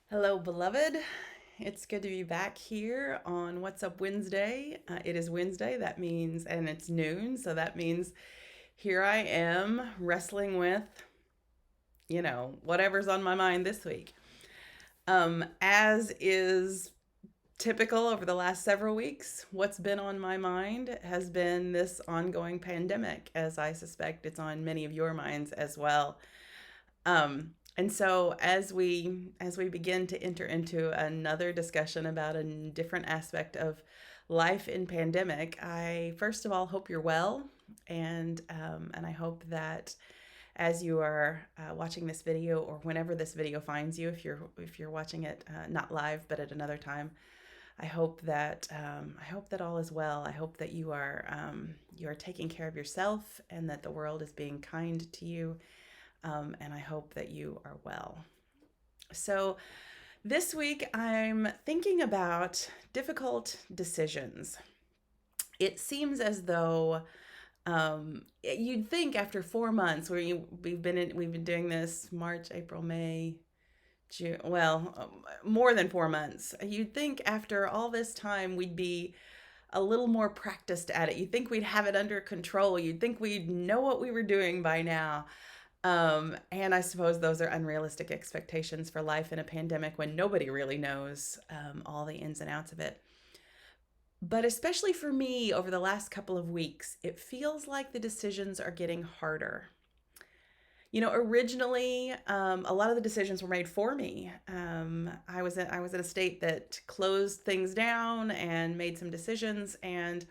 Hello, beloved. It's good to be back here on What's Up Wednesday. It is Wednesday, that means, and it's noon, so that means here I am wrestling with, whatever's on my mind this week. As is typical over the last several weeks, what's been on my mind has been this ongoing pandemic, as I suspect it's on many of your minds as well. And so as we begin to enter into another discussion about a different aspect of life in pandemic, I first of all hope you're well, and I hope that as you are watching this video or whenever this video finds you, if you're watching it not live but at another time, I hope that all is well. I hope that you are taking care of yourself and that the world is being kind to you, and I hope that you are well. So, this week I'm thinking about difficult decisions. It seems as though you'd think after 4 months, we've been doing this March, April, May, June. Well, more than 4 months. You'd think after all this time we'd be a little more practiced at it. You'd think we'd have it under control. You'd think we'd know what we were doing by now. And I suppose those are unrealistic expectations for life in a pandemic when nobody really knows all the ins and outs of it. But especially for me, over the last couple of weeks, it feels like the decisions are getting harder. Originally, a lot of the decisions were made for me. I was in a state that closed things down and made some decisions, and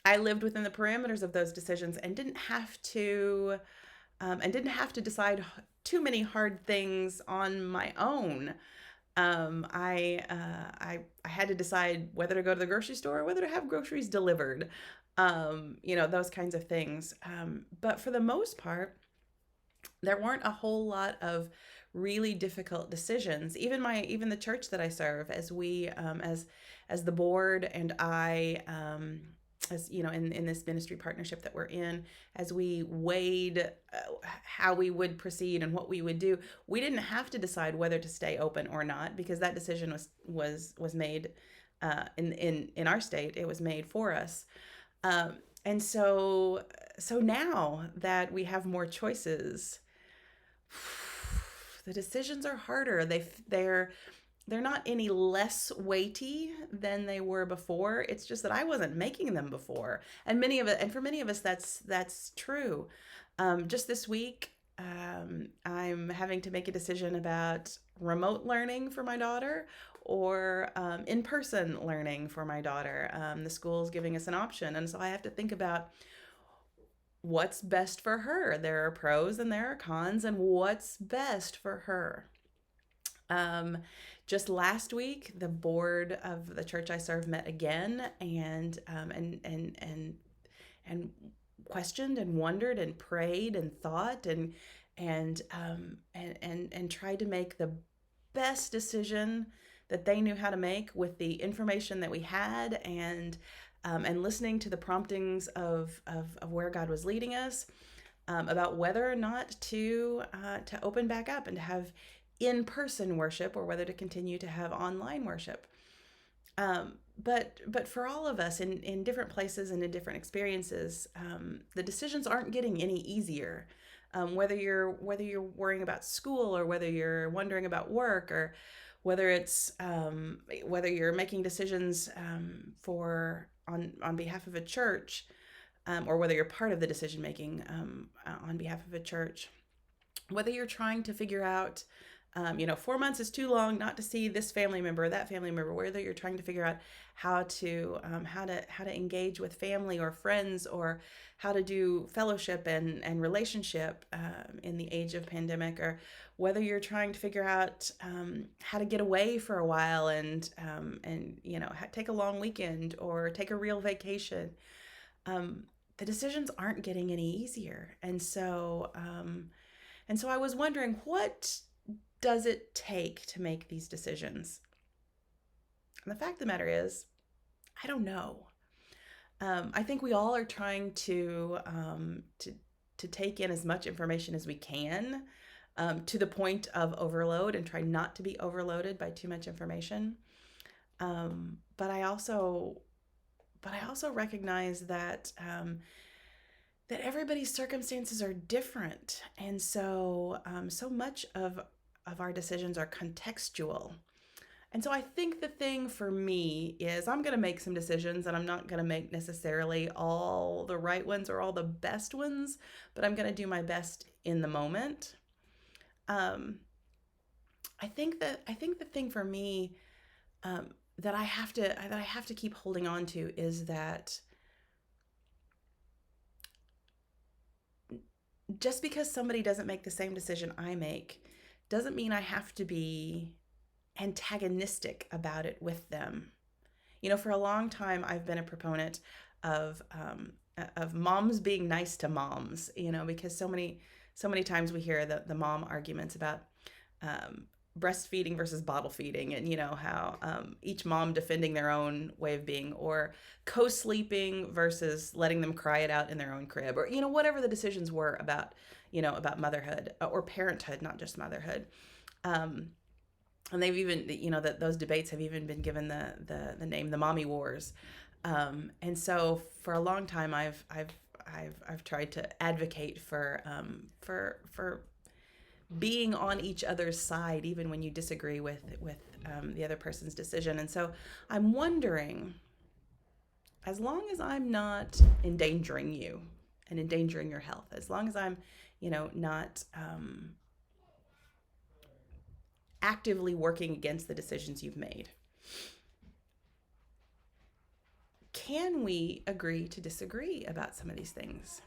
I lived within the parameters of those decisions and didn't have to decide too many hard things on my own. I had to decide whether to go to the grocery store or whether to have groceries delivered. Those kinds of things. But for the most part, there weren't a whole lot of really difficult decisions. Even the church that I serve, as the board and I, as in this ministry partnership that we're in, as we weighed how we would proceed and what we would do, we didn't have to decide whether to stay open or not, because that decision was made in our state. It was made for us. And so now that we have more choices, the decisions are harder. They're not any less weighty than they were before. It's just that I wasn't making them before, and for many of us, that's true. Just this week, I'm having to make a decision about remote learning for my daughter or in-person learning for my daughter. The school's giving us an option, and so I have to think about what's best for her. There are pros and there are cons, and what's best for her. Um, just last week, the board of the church I serve met again, and questioned and wondered and prayed and thought and tried to make the best decision that they knew how to make with the information that we had, and listening to the promptings of where God was leading us, about whether or not to open back up and to have in-person worship, or whether to continue to have online worship. But for all of us in different places and in different experiences, the decisions aren't getting any easier. Whether you're worrying about school, or whether you're wondering about work, or whether you're making decisions on behalf of a church, or whether you're part of the decision making on behalf of a church, whether you're trying to figure out, 4 months is too long not to see this family member or that family member, whether you're trying to figure out how to engage with family or friends, or how to do fellowship and relationship in the age of pandemic, or whether you're trying to figure out how to get away for a while and take a long weekend or take a real vacation. The decisions aren't getting any easier, and so I was wondering, what does it take to make these decisions? And the fact of the matter is, I don't know. I think we all are trying to take in as much information as we can, to the point of overload, and try not to be overloaded by too much information. But I also recognize that that everybody's circumstances are different, and so so much of our decisions are contextual. And so I think the thing for me is I'm going to make some decisions, and I'm not going to make necessarily all the right ones or all the best ones, but I'm going to do my best in the moment. Um, I think the thing for me that I have to keep holding on to is that just because somebody doesn't make the same decision I make doesn't mean I have to be antagonistic about it with them. You know, for a long time, I've been a proponent of moms being nice to moms. You know, because so many times we hear the mom arguments about um, breastfeeding versus bottle feeding, and you know how each mom defending their own way of being, or co-sleeping versus letting them cry it out in their own crib, or you know whatever the decisions were about, you know, about motherhood or parenthood, not just motherhood. Um, and they've even, you know, that those debates have even been given the name the mommy wars. And so for a long time I've tried to advocate for being on each other's side even when you disagree with the other person's decision. And so I'm wondering, as long as I'm not endangering you and endangering your health, as long as I'm, you know, not actively working against the decisions you've made, can we agree to disagree about some of these things?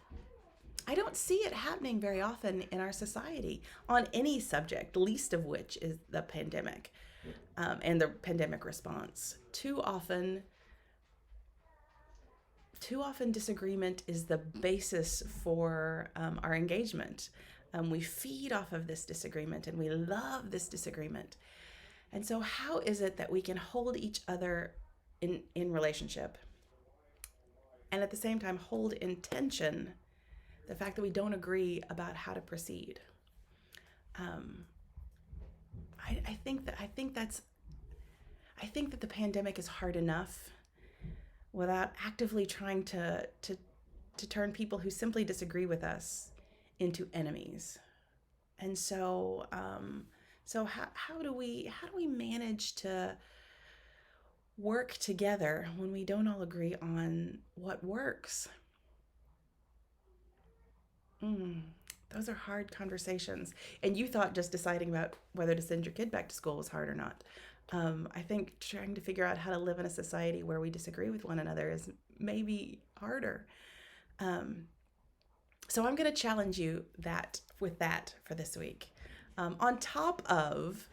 I don't see it happening very often in our society on any subject, least of which is the pandemic and the pandemic response. Too often, disagreement is the basis for our engagement. We feed off of this disagreement, and we love this disagreement. And so, how is it that we can hold each other in relationship, and at the same time hold in tension the fact that we don't agree about how to proceed? Um, I think that the pandemic is hard enough without actively trying to turn people who simply disagree with us into enemies. And so how do we manage to work together when we don't all agree on what works? Mm, those are hard conversations. And you thought just deciding about whether to send your kid back to school was hard or not. I think trying to figure out how to live in a society where we disagree with one another is maybe harder. Um, so I'm going to challenge you that for this week. On top of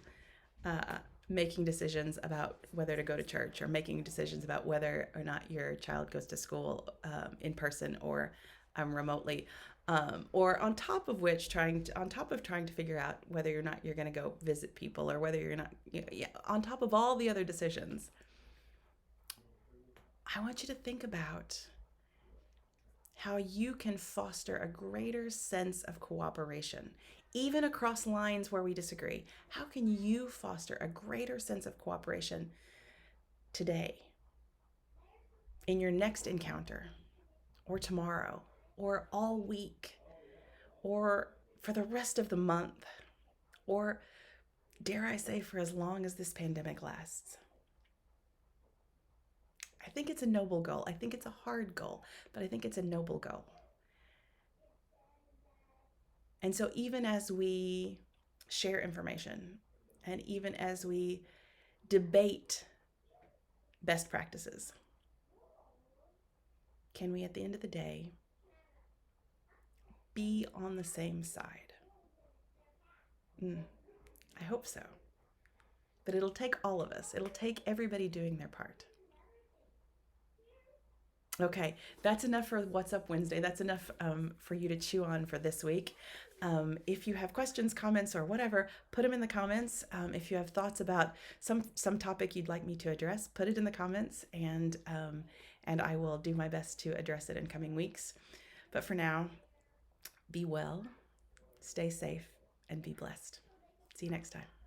uh, making decisions about whether to go to church, or making decisions about whether or not your child goes to school in person or remotely, or on top of trying to figure out whether or not you're going to go visit people, or whether you're not, you know, yeah, on top of all the other decisions, I want you to think about how you can foster a greater sense of cooperation, even across lines where we disagree. How can you foster a greater sense of cooperation today, in your next encounter, or tomorrow, or all week, or for the rest of the month, or dare I say, for as long as this pandemic lasts? I think it's a noble goal. I think it's a hard goal, but I think it's a noble goal. And so, even as we share information, and even as we debate best practices, can we, at the end of the day, be on the same side? I hope so. But it'll take all of us, it'll take everybody doing their part. Okay, that's enough for What's Up Wednesday. That's enough for you to chew on for this week. If you have questions, comments, or whatever, put them in the comments. If you have thoughts about some topic you'd like me to address, put it in the comments, and I will do my best to address it in coming weeks. But for now, be well, stay safe, and be blessed. See you next time.